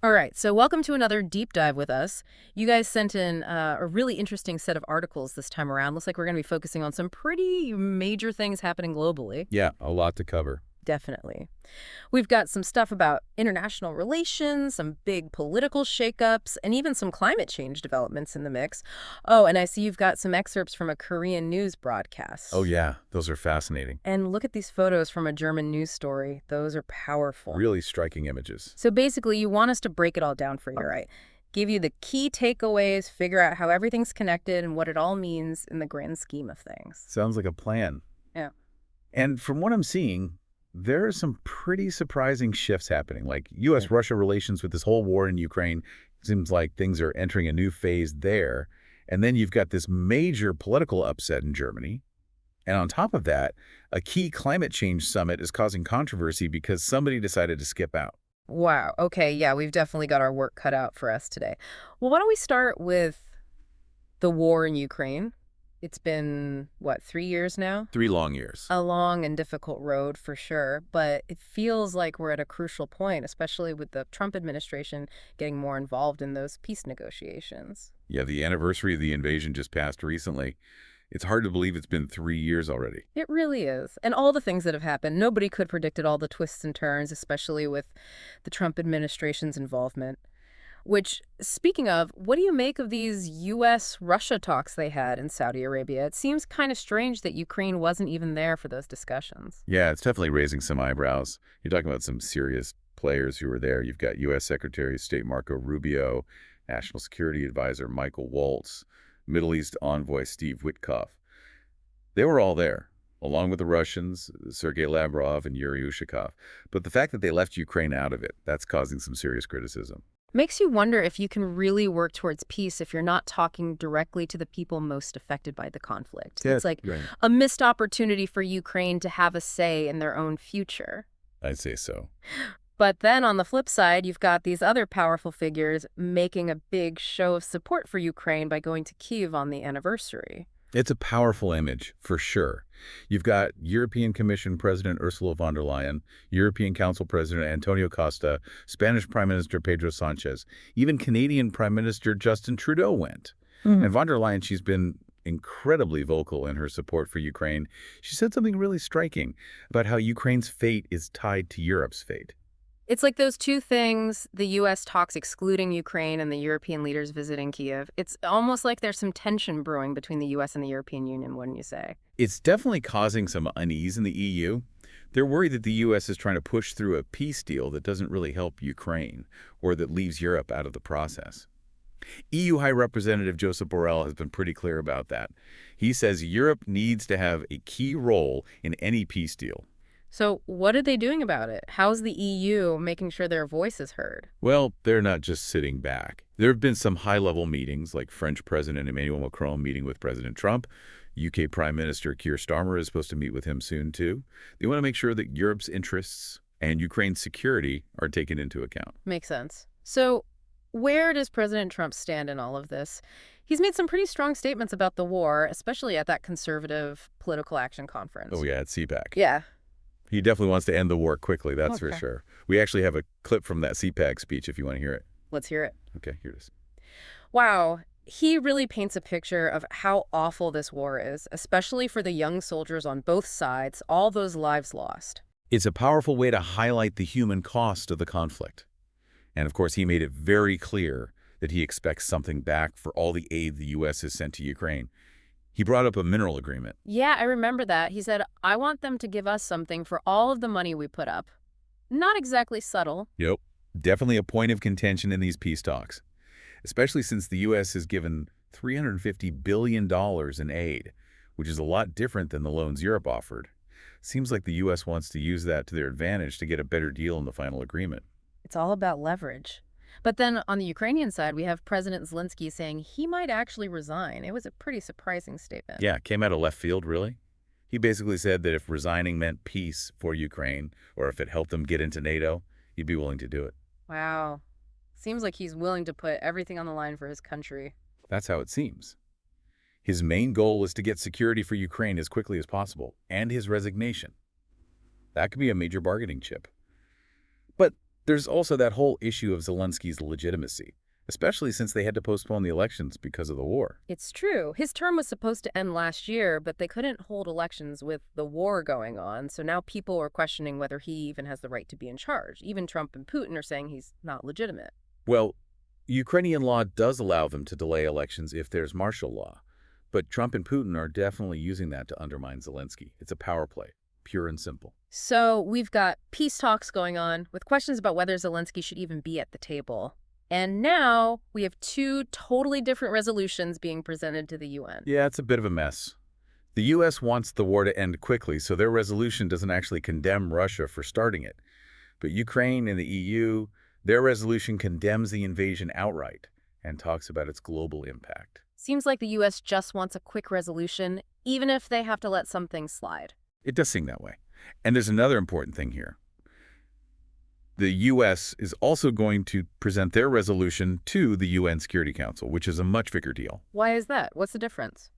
All right, so welcome to another deep dive with us. You guys sent in a really interesting set of articles this time around. Looks like we're going to be focusing on some pretty major things happening globally. Yeah, a lot to cover. Definitely. We've got some stuff about international relations, some big political shakeups, and even some climate change developments in the mix. Oh, and I see you've got some excerpts from a Korean news broadcast. Oh yeah, those are fascinating. And look at these photos from a German news story. Those are powerful. Really striking images. So basically, you want us to break it all down for you, right? Give you the key takeaways, figure out how everything's connected and what it all means in the grand scheme of things. Sounds like a plan. Yeah. And from what I'm seeing, there are some pretty surprising shifts happening, like U.S.-Russia relations with this whole war in Ukraine. It seems like things are entering a new phase there. And then you've got this major political upset in Germany. And on top of that, a key climate change summit is causing controversy because somebody decided to skip out. Wow. Okay, yeah, we've definitely got our work cut out for us today. Well, why don't we start with the war in Ukraine? It's been, what, 3 years now? 3 long years. A long and difficult road for sure, but it feels like we're at a crucial point, especially with the Trump administration getting more involved in those peace negotiations. Yeah, the anniversary of the invasion just passed recently. It's hard to believe it's been 3 years already. It really is. And all the things that have happened, nobody could predict all the twists and turns, especially with the Trump administration's involvement. Which, speaking of, what do you make of these U.S.-Russia talks they had in Saudi Arabia? It seems kind of strange that Ukraine wasn't even there for those discussions. Yeah, it's definitely raising some eyebrows. You're talking about some serious players who were there. You've got U.S. Secretary of State Marco Rubio, National Security Advisor Michael Waltz, Middle East envoy Steve Witkoff. They were all there, along with the Russians, Sergei Lavrov and Yuri Ushakov. But the fact that they left Ukraine out of it, that's causing some serious criticism. Makes you wonder if you can really work towards peace if you're not talking directly to the people most affected by the conflict. Yeah, it's like right. a missed opportunity for Ukraine to have a say in their own future. I'd say so. But then on the flip side, you've got these other powerful figures making a big show of support for Ukraine by going to Kyiv on the anniversary. It's a powerful image, for sure. You've got European Commission President Ursula von der Leyen, European Council President Antonio Costa, Spanish Prime Minister Pedro Sanchez, even Canadian Prime Minister Justin Trudeau went. And von der Leyen, she's been incredibly vocal in her support for Ukraine. She said something really striking about how Ukraine's fate is tied to Europe's fate. It's like those two things, the U.S. talks excluding Ukraine and the European leaders visiting Kyiv. It's almost like there's some tension brewing between the U.S. and the European Union, wouldn't you say? It's definitely causing some unease in the EU. They're worried that the U.S. is trying to push through a peace deal that doesn't really help Ukraine or that leaves Europe out of the process. EU High Representative Josep Borrell has been pretty clear about that. He says Europe needs to have a key role in any peace deal. So what are they doing about it? How's the EU making sure their voice is heard? Well, they're not just sitting back. There have been some high-level meetings, like French President Emmanuel Macron meeting with President Trump. UK Prime Minister Keir Starmer is supposed to meet with him soon, too. They want to make sure that Europe's interests and Ukraine's security are taken into account. Makes sense. So where does President Trump stand in all of this? He's made some pretty strong statements about the war, especially at that conservative political action conference. Oh, yeah, at CPAC. Yeah. He definitely wants to end the war quickly, that's for Okay. sure. We actually have a clip from that CPAC speech if you want to hear it. Let's hear it. Okay, here it is. Wow. He really paints a picture of how awful this war is, especially for the young soldiers on both sides, all those lives lost. It's a powerful way to highlight the human cost of the conflict. And of course, he made it very clear that he expects something back for all the aid the U.S. has sent to Ukraine. He brought up a mineral agreement. Yeah, I remember that. He said, I want them to give us something for all of the money we put up. Not exactly subtle. Yep. Definitely a point of contention in these peace talks, especially since the U.S. has given $350 billion in aid, which is a lot different than the loans Europe offered. Seems like the U.S. wants to use that to their advantage to get a better deal in the final agreement. It's all about leverage. But then on the Ukrainian side, we have President Zelensky saying he might actually resign. It was a pretty surprising statement. Yeah, came out of left field, really. He basically said that if resigning meant peace for Ukraine, or if it helped them get into NATO, he'd be willing to do it. Wow. Seems like he's willing to put everything on the line for his country. That's how it seems. His main goal is to get security for Ukraine as quickly as possible, and his resignation. That could be a major bargaining chip. But There's also that whole issue of Zelensky's legitimacy, especially since they had to postpone the elections because of the war. It's true. His term was supposed to end last year, but they couldn't hold elections with the war going on, so now people are questioning whether he even has the right to be in charge. Even Trump and Putin are saying he's not legitimate. Well, Ukrainian law does allow them to delay elections if there's martial law, but Trump and Putin are definitely using that to undermine Zelensky. It's a power play, pure and simple. So we've got peace talks going on with questions about whether Zelensky should even be at the table. And now we have two totally different resolutions being presented to the UN. Yeah, it's a bit of a mess. The U.S. wants the war to end quickly, so their resolution doesn't actually condemn Russia for starting it. But Ukraine and the EU, their resolution condemns the invasion outright and talks about its global impact. Seems like the U.S. just wants a quick resolution, even if they have to let some things slide. It does seem that way. And there's another important thing here. The U.S. is also going to present their resolution to the UN Security Council, which is a much bigger deal. Why is that? What's the difference?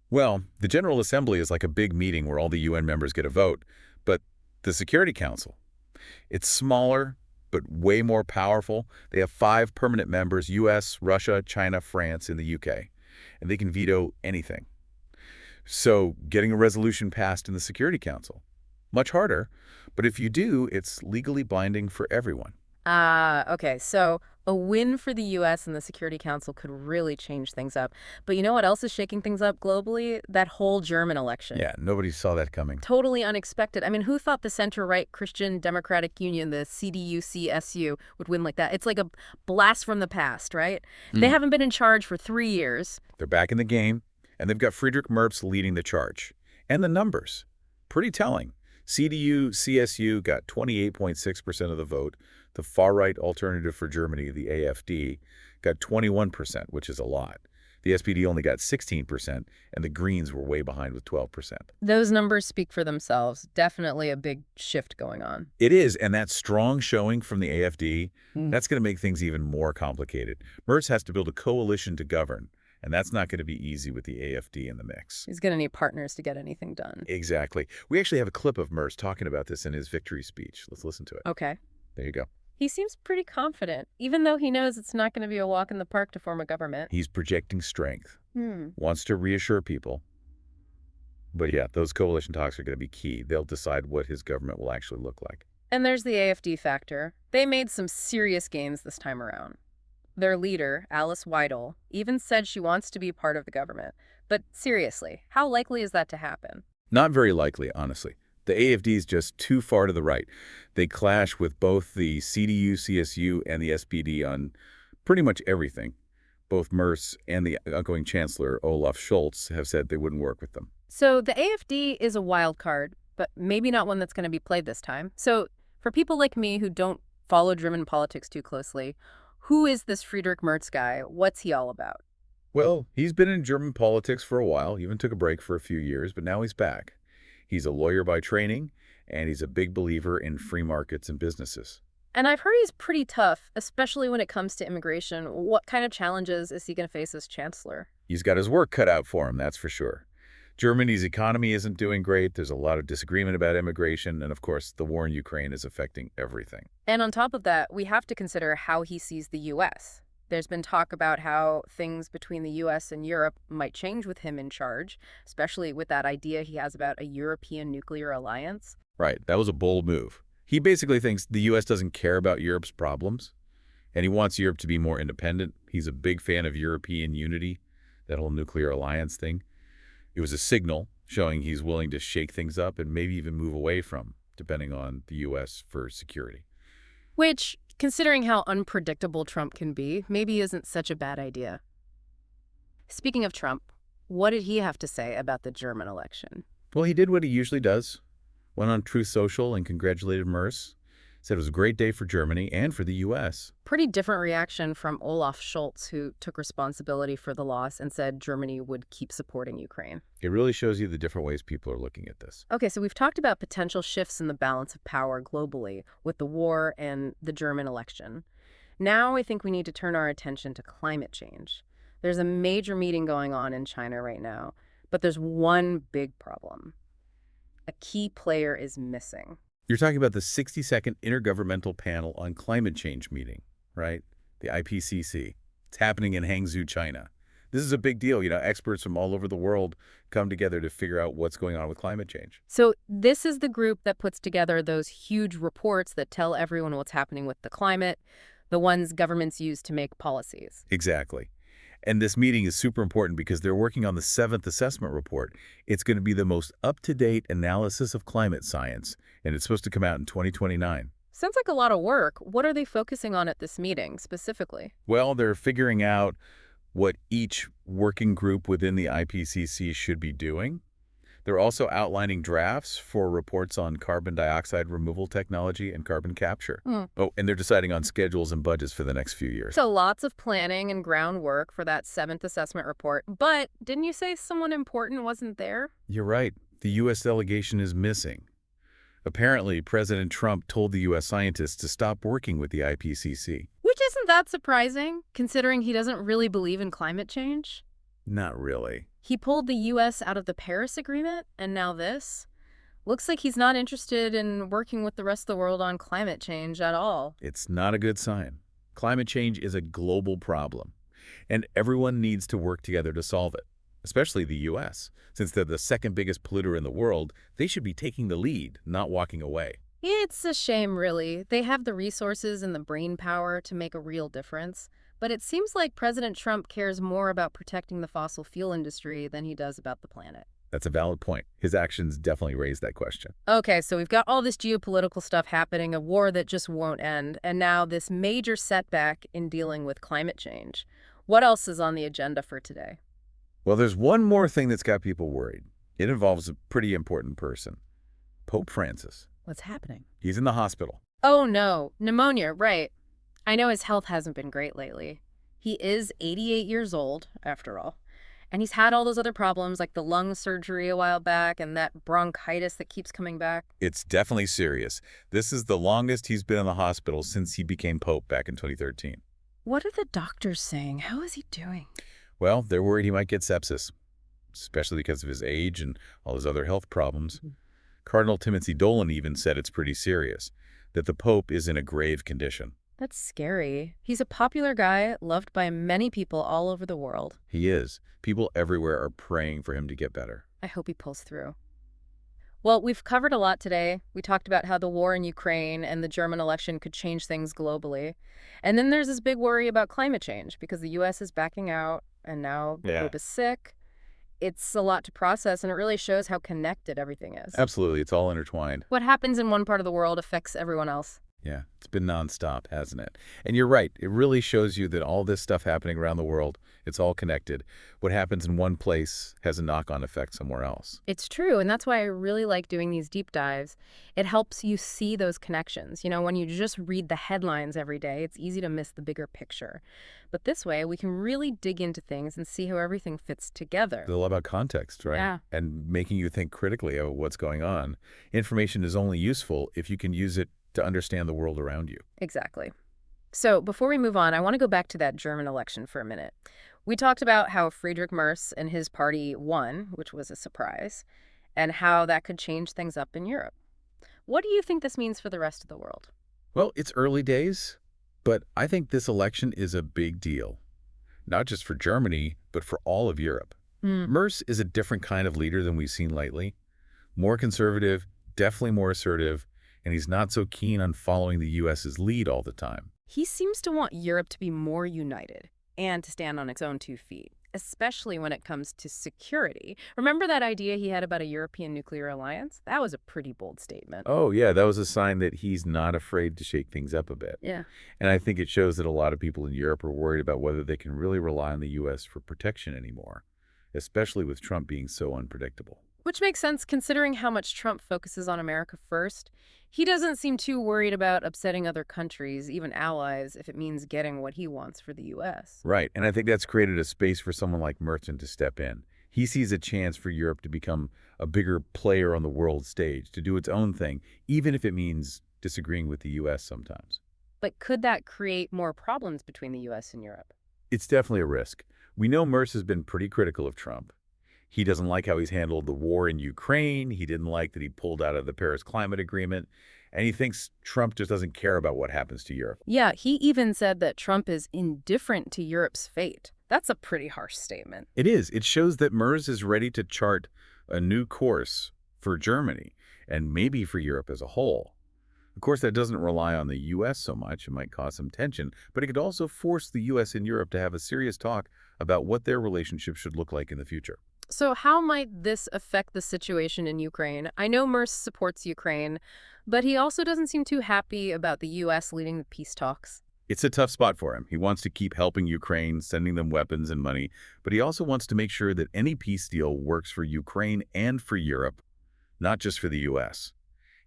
Well, the General Assembly is like a big meeting where all the UN members get a vote, but the Security Council, it's smaller, but way more powerful. They have 5 permanent members, U.S., Russia, China, France, and the U.K., and they can veto anything. So getting a resolution passed in the Security Council, much harder, but if you do, it's legally binding for everyone. Okay, so a win for the U.S. and the Security Council could really change things up. But you know what else is shaking things up globally? That whole German election. Yeah, nobody saw that coming. Totally unexpected. I mean, who thought the center-right Christian Democratic Union, the CDU-CSU, would win like that? It's like a blast from the past, right? They haven't been in charge for 3 years. They're back in the game, and they've got Friedrich Merz leading the charge. And the numbers, pretty telling. CDU-CSU got 28.6% of the vote. The far-right Alternative for Germany, the AfD, got 21%, which is a lot. The SPD only got 16%, and the Greens were way behind with 12%. Those numbers speak for themselves. Definitely a big shift going on. It is, and that strong showing from the AfD, that's going to make things even more complicated. Merz has to build a coalition to govern, and that's not going to be easy with the AfD in the mix. He's going to need partners to get anything done. Exactly. We actually have a clip of Merz talking about this in his victory speech. Let's listen to it. Okay. There you go. He seems pretty confident, even though he knows it's not going to be a walk in the park to form a government. He's projecting strength, wants to reassure people. But yeah, those coalition talks are going to be key. They'll decide what his government will actually look like. And there's the AfD factor. They made some serious gains this time around. Their leader, Alice Weidel, even said she wants to be part of the government. But seriously, how likely is that to happen? Not very likely, honestly. The AfD is just too far to the right. They clash with both the CDU, CSU, and the SPD on pretty much everything. Both Merz and the outgoing chancellor, Olaf Scholz, have said they wouldn't work with them. So the AfD is a wild card, but maybe not one that's going to be played this time. So for people like me who don't follow German politics too closely, who is this Friedrich Merz guy? What's he all about? Well, he's been in German politics for a while, even took a break for a few years, but now he's back. He's a lawyer by training, and he's a big believer in free markets and businesses. And I've heard he's pretty tough, especially when it comes to immigration. What kind of challenges is he going to face as chancellor? He's got his work cut out for him, that's for sure. Germany's economy isn't doing great. There's a lot of disagreement about immigration, and of course, the war in Ukraine is affecting everything. And on top of that, we have to consider how he sees the U.S. There's been talk about how things between the U.S. and Europe might change with him in charge, especially with that idea he has about a European nuclear alliance. Right, that was a bold move. He basically thinks the U.S. doesn't care about Europe's problems, and he wants Europe to be more independent. He's a big fan of European unity, that whole nuclear alliance thing. It was a signal showing he's willing to shake things up and maybe even move away from, depending on the U.S. for security. Which, considering how unpredictable Trump can be, maybe isn't such a bad idea. Speaking of Trump, what did he have to say about the German election? Well, he did what he usually does. Went on Truth Social and congratulated Merz. Said it was a great day for Germany and for the U.S. Pretty different reaction from Olaf Scholz, who took responsibility for the loss and said Germany would keep supporting Ukraine. It really shows you the different ways people are looking at this. Okay, so we've talked about potential shifts in the balance of power globally with the war and the German election. Now I think we need to turn our attention to climate change. There's a major meeting going on in China right now, but there's one big problem. A key player is missing. You're talking about the 60-second Intergovernmental Panel on Climate Change meeting, right? The IPCC. It's happening in Hangzhou, China. This is a big deal. Experts from all over the world come together to figure out what's going on with climate change. So this is the group that puts together those huge reports that tell everyone what's happening with the climate, the ones governments use to make policies. Exactly. And this meeting is super important because they're working on the 7th assessment report. It's going to be the most up-to-date analysis of climate science, and it's supposed to come out in 2029. Sounds like a lot of work. What are they focusing on at this meeting specifically? Well, they're figuring out what each working group within the IPCC should be doing. They're also outlining drafts for reports on carbon dioxide removal technology and carbon capture. Oh, and they're deciding on schedules and budgets for the next few years. So lots of planning and groundwork for that 7th assessment report. But didn't you say someone important wasn't there? You're right. The U.S. delegation is missing. Apparently, President Trump told the U.S. scientists to stop working with the IPCC. Which isn't that surprising, considering he doesn't really believe in climate change. Not really. He pulled the U.S. out of the Paris Agreement, and now this. Looks like he's not interested in working with the rest of the world on climate change at all. It's not a good sign. Climate change is a global problem, and everyone needs to work together to solve it, especially the U.S. Since they're the second biggest polluter in the world, they should be taking the lead, not walking away. It's a shame, really. They have the resources and the brain power to make a real difference. But it seems like President Trump cares more about protecting the fossil fuel industry than he does about the planet. That's a valid point. His actions definitely raise that question. Okay, so we've got all this geopolitical stuff happening, a war that just won't end, and now this major setback in dealing with climate change. What else is on the agenda for today? Well, there's one more thing that's got people worried. It involves a pretty important person, Pope Francis. What's happening? He's in the hospital. Oh, no. Pneumonia, right. I know his health hasn't been great lately. He is 88 years old, after all. And he's had all those other problems, like the lung surgery a while back and that bronchitis that keeps coming back. It's definitely serious. This is the longest he's been in the hospital since he became Pope back in 2013. What are the doctors saying? How is he doing? Well, they're worried he might get sepsis, especially because of his age and all his other health problems. Cardinal Timothy Dolan even said it's pretty serious, that the Pope is in a grave condition. That's scary. He's a popular guy, loved by many people all over the world. He is. People everywhere are praying for him to get better. I hope he pulls through. Well, we've covered a lot today. We talked about how the war in Ukraine and the German election could change things globally. And then there's this big worry about climate change because the U.S. is backing out and now the Pope is sick. It's a lot to process, and it really shows how connected everything is. Absolutely. It's all intertwined. What happens in one part of the world affects everyone else. Yeah, it's been nonstop, hasn't it? And you're right. It really shows you that all this stuff happening around the world, it's all connected. What happens in one place has a knock-on effect somewhere else. It's true, and that's why I really like doing these deep dives. It helps you see those connections. When you just read the headlines every day, it's easy to miss the bigger picture. But this way, we can really dig into things and see how everything fits together. It's all about context, right? Yeah. And making you think critically about what's going on. Information is only useful if you can use it to understand the world around you. Exactly. So before we move on, I want to go back to that German election for a minute. We talked about how Friedrich Merz and his party won, which was a surprise, and how that could change things up in Europe. What do you think this means for the rest of the world? Well, it's early days, but I think this election is a big deal. Not just for Germany, but for all of Europe. Merz is a different kind of leader than we've seen lately. More conservative, definitely more assertive, and he's not so keen on following the U.S.'s lead all the time. He seems to want Europe to be more united and to stand on its own 2 feet, especially when it comes to security. Remember that idea he had about a European nuclear alliance? That was a pretty bold statement. Oh, yeah, that was a sign that he's not afraid to shake things up a bit. Yeah. And I think it shows that a lot of people in Europe are worried about whether they can really rely on the U.S. for protection anymore, especially with Trump being so unpredictable. Which makes sense considering how much Trump focuses on America first. He doesn't seem too worried about upsetting other countries, even allies, if it means getting what he wants for the U.S. Right, and I think that's created a space for someone like Merton to step in. He sees a chance for Europe to become a bigger player on the world stage, to do its own thing, even if it means disagreeing with the U.S. sometimes. But could that create more problems between the U.S. and Europe? It's definitely a risk. We know Merz has been pretty critical of Trump. He doesn't like how he's handled the war in Ukraine. He didn't like that he pulled out of the Paris Climate Agreement. And he thinks Trump just doesn't care about what happens to Europe. Yeah, he even said that Trump is indifferent to Europe's fate. That's a pretty harsh statement. It is. It shows that MERS is ready to chart a new course for Germany and maybe for Europe as a whole. Of course, that doesn't rely on the U.S. so much. It might cause some tension, but it could also force the U.S. and Europe to have a serious talk about what their relationship should look like in the future. So how might this affect the situation in Ukraine? I know Merce supports Ukraine, but he also doesn't seem too happy about the U.S. leading the peace talks. It's a tough spot for him. He wants to keep helping Ukraine, sending them weapons and money, but he also wants to make sure that any peace deal works for Ukraine and for Europe, not just for the U.S.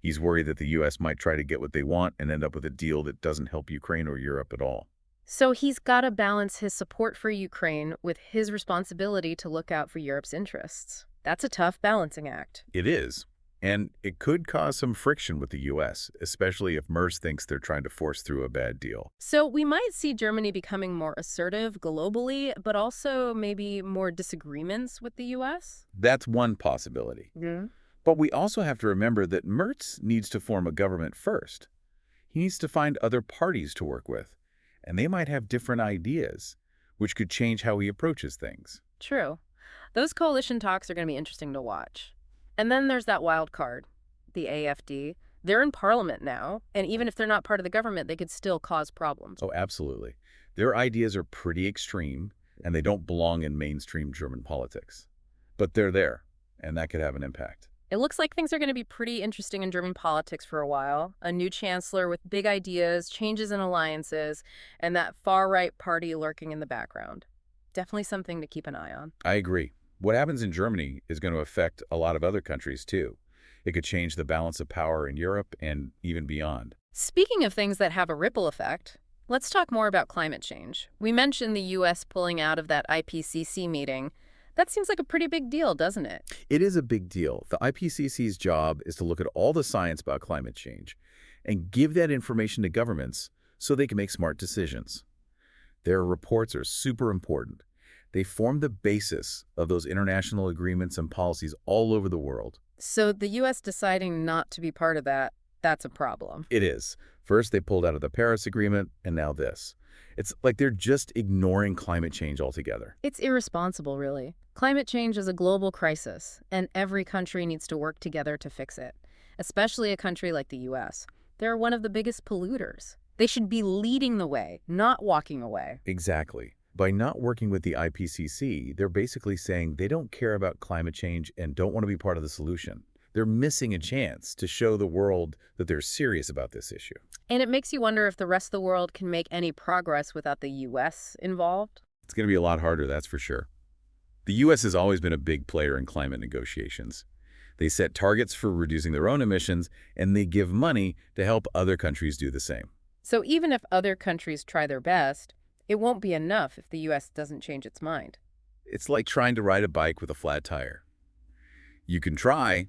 He's worried that the U.S. might try to get what they want and end up with a deal that doesn't help Ukraine or Europe at all. So he's got to balance his support for Ukraine with his responsibility to look out for Europe's interests. That's a tough balancing act. It is. And it could cause some friction with the U.S., especially if MERS thinks they're trying to force through a bad deal. So we might see Germany becoming more assertive globally, but also maybe more disagreements with the U.S.? That's one possibility. Yeah. But we also have to remember that Merz needs to form a government first. He needs to find other parties to work with, and they might have different ideas, which could change how he approaches things. True. Those coalition talks are going to be interesting to watch. And then there's that wild card, the AfD. They're in parliament now, and even if they're not part of the government, they could still cause problems. Oh, absolutely. Their ideas are pretty extreme, and they don't belong in mainstream German politics. But they're there, and that could have an impact. It looks like things are going to be pretty interesting in German politics for a while. A new chancellor with big ideas, changes in alliances, and that far-right party lurking in the background. Definitely something to keep an eye on. I agree. What happens in Germany is going to affect a lot of other countries, too. It could change the balance of power in Europe and even beyond. Speaking of things that have a ripple effect, let's talk more about climate change. We mentioned the U.S. pulling out of that IPCC meeting. That seems like a pretty big deal, doesn't it? It is a big deal. The IPCC's job is to look at all the science about climate change and give that information to governments so they can make smart decisions. Their reports are super important. They form the basis of those international agreements and policies all over the world. So the U.S. deciding not to be part of that, that's a problem. It is. First, they pulled out of the Paris Agreement, and now this. It's like they're just ignoring climate change altogether. It's irresponsible, really. Climate change is a global crisis, and every country needs to work together to fix it, especially a country like the U.S. They're one of the biggest polluters. They should be leading the way, not walking away. Exactly. By not working with the IPCC, they're basically saying they don't care about climate change and don't want to be part of the solution. They're missing a chance to show the world that they're serious about this issue. And it makes you wonder if the rest of the world can make any progress without the U.S. involved. It's going to be a lot harder, that's for sure. The U.S. has always been a big player in climate negotiations. They set targets for reducing their own emissions, and they give money to help other countries do the same. So even if other countries try their best, it won't be enough if the U.S. doesn't change its mind. It's like trying to ride a bike with a flat tire. You can try,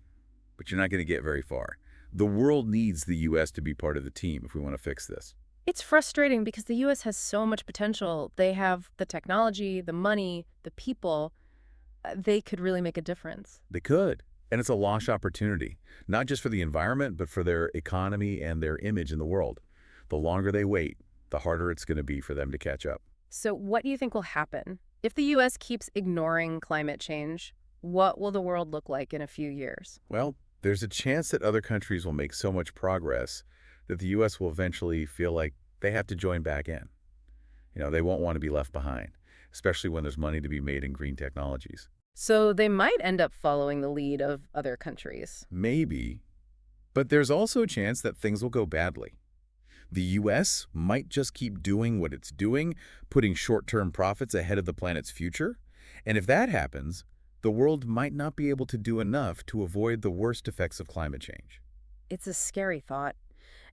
but you're not going to get very far. The world needs the U.S. to be part of the team if we want to fix this. It's frustrating because the U.S. has so much potential. They have the technology, the money, the people. They could really make a difference. They could. And it's a lost opportunity, not just for the environment, but for their economy and their image in the world. The longer they wait, the harder it's going to be for them to catch up. So what do you think will happen? If the U.S. keeps ignoring climate change, what will the world look like in a few years? Well, there's a chance that other countries will make so much progress that the U.S. will eventually feel like they have to join back in. They won't want to be left behind, especially when there's money to be made in green technologies. So they might end up following the lead of other countries. Maybe, but there's also a chance that things will go badly. The U.S. might just keep doing what it's doing, putting short-term profits ahead of the planet's future. And if that happens, the world might not be able to do enough to avoid the worst effects of climate change. It's a scary thought.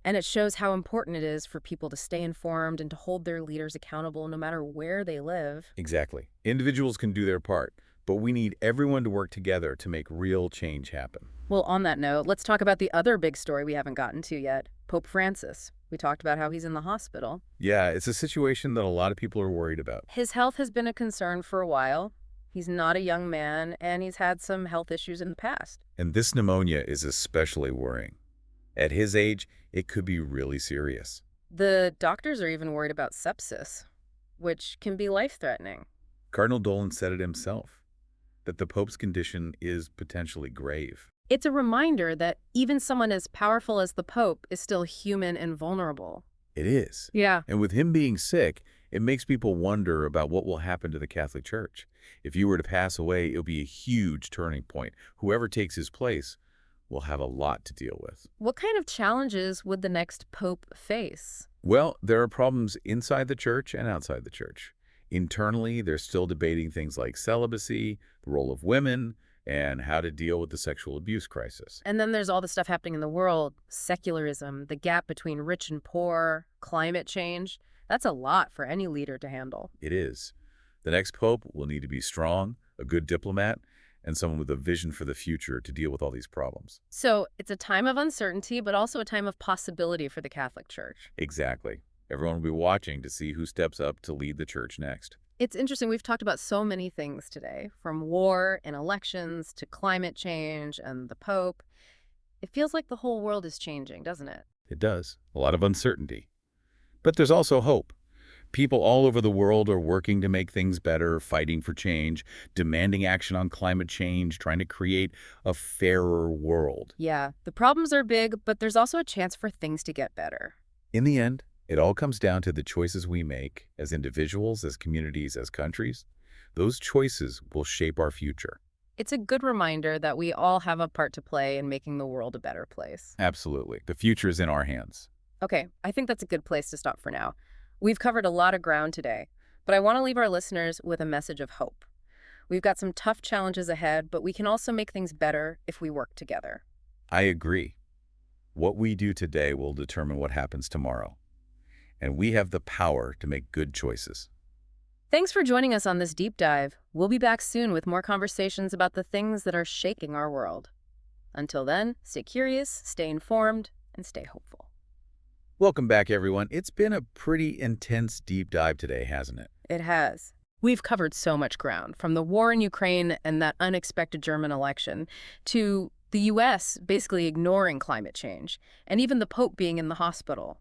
And it shows how important it is for people to stay informed and to hold their leaders accountable no matter where they live. Exactly. Individuals can do their part, but we need everyone to work together to make real change happen. Well, on that note, let's talk about the other big story we haven't gotten to yet, Pope Francis. We talked about how he's in the hospital. Yeah, it's a situation that a lot of people are worried about. His health has been a concern for a while. He's not a young man, and he's had some health issues in the past. And this pneumonia is especially worrying. At his age, it could be really serious. The doctors are even worried about sepsis, which can be life-threatening. Cardinal Dolan said it himself, that the Pope's condition is potentially grave. It's a reminder that even someone as powerful as the Pope is still human and vulnerable. It is. Yeah. And with him being sick, it makes people wonder about what will happen to the Catholic Church. If you were to pass away, it'll be a huge turning point. Whoever takes his place will have a lot to deal with. What kind of challenges would the next Pope face? Well, there are problems inside the church and outside the church. Internally, they're still debating things like celibacy, the role of women, and how to deal with the sexual abuse crisis. And then there's all the stuff happening in the world, secularism, the gap between rich and poor, climate change. That's a lot for any leader to handle. It is. The next pope will need to be strong, a good diplomat, and someone with a vision for the future to deal with all these problems. So it's a time of uncertainty, but also a time of possibility for the Catholic Church. Exactly. Everyone will be watching to see who steps up to lead the church next. It's interesting. We've talked about so many things today, from war and elections to climate change and the Pope. It feels like the whole world is changing, doesn't it? It does. A lot of uncertainty. But there's also hope. People all over the world are working to make things better, fighting for change, demanding action on climate change, trying to create a fairer world. Yeah, the problems are big, but there's also a chance for things to get better. In the end, it all comes down to the choices we make as individuals, as communities, as countries. Those choices will shape our future. It's a good reminder that we all have a part to play in making the world a better place. Absolutely. The future is in our hands. Okay, I think that's a good place to stop for now. We've covered a lot of ground today, but I want to leave our listeners with a message of hope. We've got some tough challenges ahead, but we can also make things better if we work together. I agree. What we do today will determine what happens tomorrow. And we have the power to make good choices. Thanks for joining us on this deep dive. We'll be back soon with more conversations about the things that are shaking our world. Until then, stay curious, stay informed, and stay hopeful. Welcome back, everyone. It's been a pretty intense deep dive today, hasn't it? It has. We've covered so much ground, from the war in Ukraine and that unexpected German election, to the U.S. basically ignoring climate change, and even the Pope being in the hospital.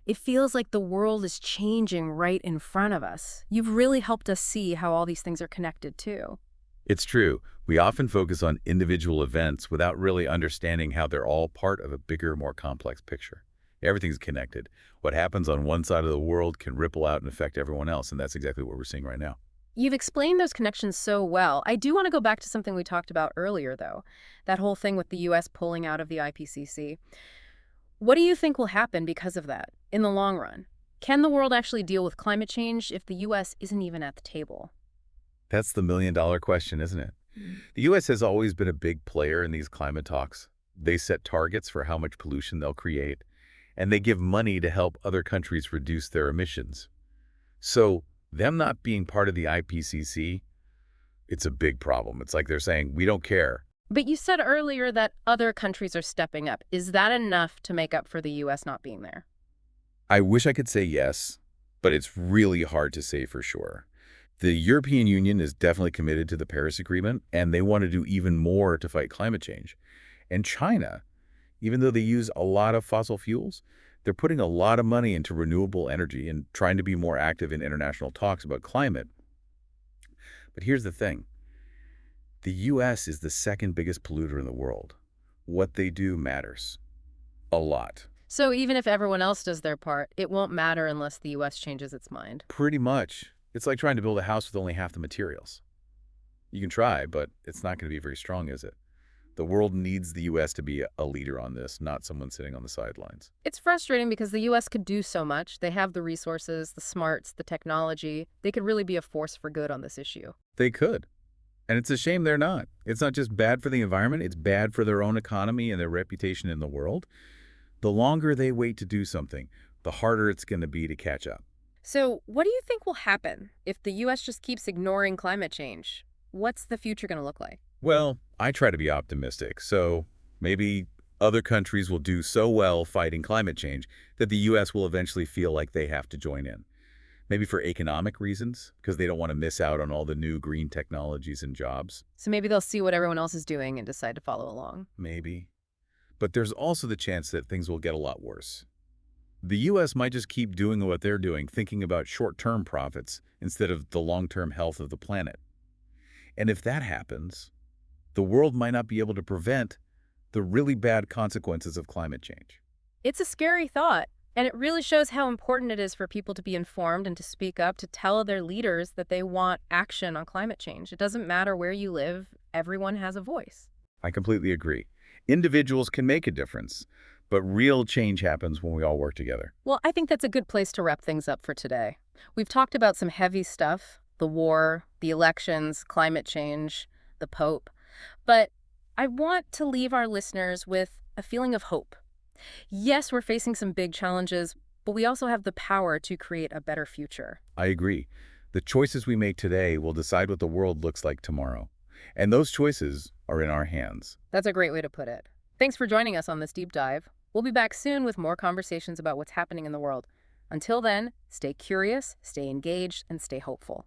It feels like the world is changing right in front of us. You've really helped us see how all these things are connected, too. It's true. We often focus on individual events without really understanding how they're all part of a bigger, more complex picture. Everything's connected. What happens on one side of the world can ripple out and affect everyone else, and that's exactly what we're seeing right now. You've explained those connections so well. I do want to go back to something we talked about earlier, though. That whole thing with the U.S. pulling out of the IPCC. What do you think will happen because of that in the long run? Can the world actually deal with climate change if the U.S. isn't even at the table? That's the million-dollar question, isn't it? The U.S. has always been a big player in these climate talks. They set targets for how much pollution they'll create, and they give money to help other countries reduce their emissions. So them not being part of the IPCC, it's a big problem. It's like they're saying, we don't care. But you said earlier that other countries are stepping up. Is that enough to make up for the U.S. not being there? I wish I could say yes, but it's really hard to say for sure. The European Union is definitely committed to the Paris Agreement, and they want to do even more to fight climate change. And China, even though they use a lot of fossil fuels, they're putting a lot of money into renewable energy and trying to be more active in international talks about climate. But here's the thing. The U.S. is the second biggest polluter in the world. What they do matters. A lot. So even if everyone else does their part, it won't matter unless the U.S. changes its mind. Pretty much. It's like trying to build a house with only half the materials. You can try, but it's not going to be very strong, is it? The world needs the U.S. to be a leader on this, not someone sitting on the sidelines. It's frustrating because the U.S. could do so much. They have the resources, the smarts, the technology. They could really be a force for good on this issue. They could. And it's a shame they're not. It's not just bad for the environment, it's bad for their own economy and their reputation in the world. The longer they wait to do something, the harder it's going to be to catch up. So what do you think will happen if the U.S. just keeps ignoring climate change? What's the future going to look like? Well, I try to be optimistic, so maybe other countries will do so well fighting climate change that the U.S. will eventually feel like they have to join in. Maybe for economic reasons, because they don't want to miss out on all the new green technologies and jobs. So maybe they'll see what everyone else is doing and decide to follow along. Maybe. but there's also the chance that things will get a lot worse. The U.S. might just keep doing what they're doing, thinking about short-term profits instead of the long-term health of the planet. And if that happens, the world might not be able to prevent the really bad consequences of climate change. It's a scary thought, and it really shows how important it is for people to be informed and to speak up, to tell their leaders that they want action on climate change. It doesn't matter where you live, everyone has a voice. I completely agree. Individuals can make a difference, but real change happens when we all work together. Well, I think that's a good place to wrap things up for today. We've talked about some heavy stuff, the war, the elections, climate change, the Pope. But I want to leave our listeners with a feeling of hope. Yes, we're facing some big challenges, but we also have the power to create a better future. I agree. The choices we make today will decide what the world looks like tomorrow. And those choices are in our hands. That's a great way to put it. Thanks for joining us on this deep dive. We'll be back soon with more conversations about what's happening in the world. Until then, stay curious, stay engaged, and stay hopeful.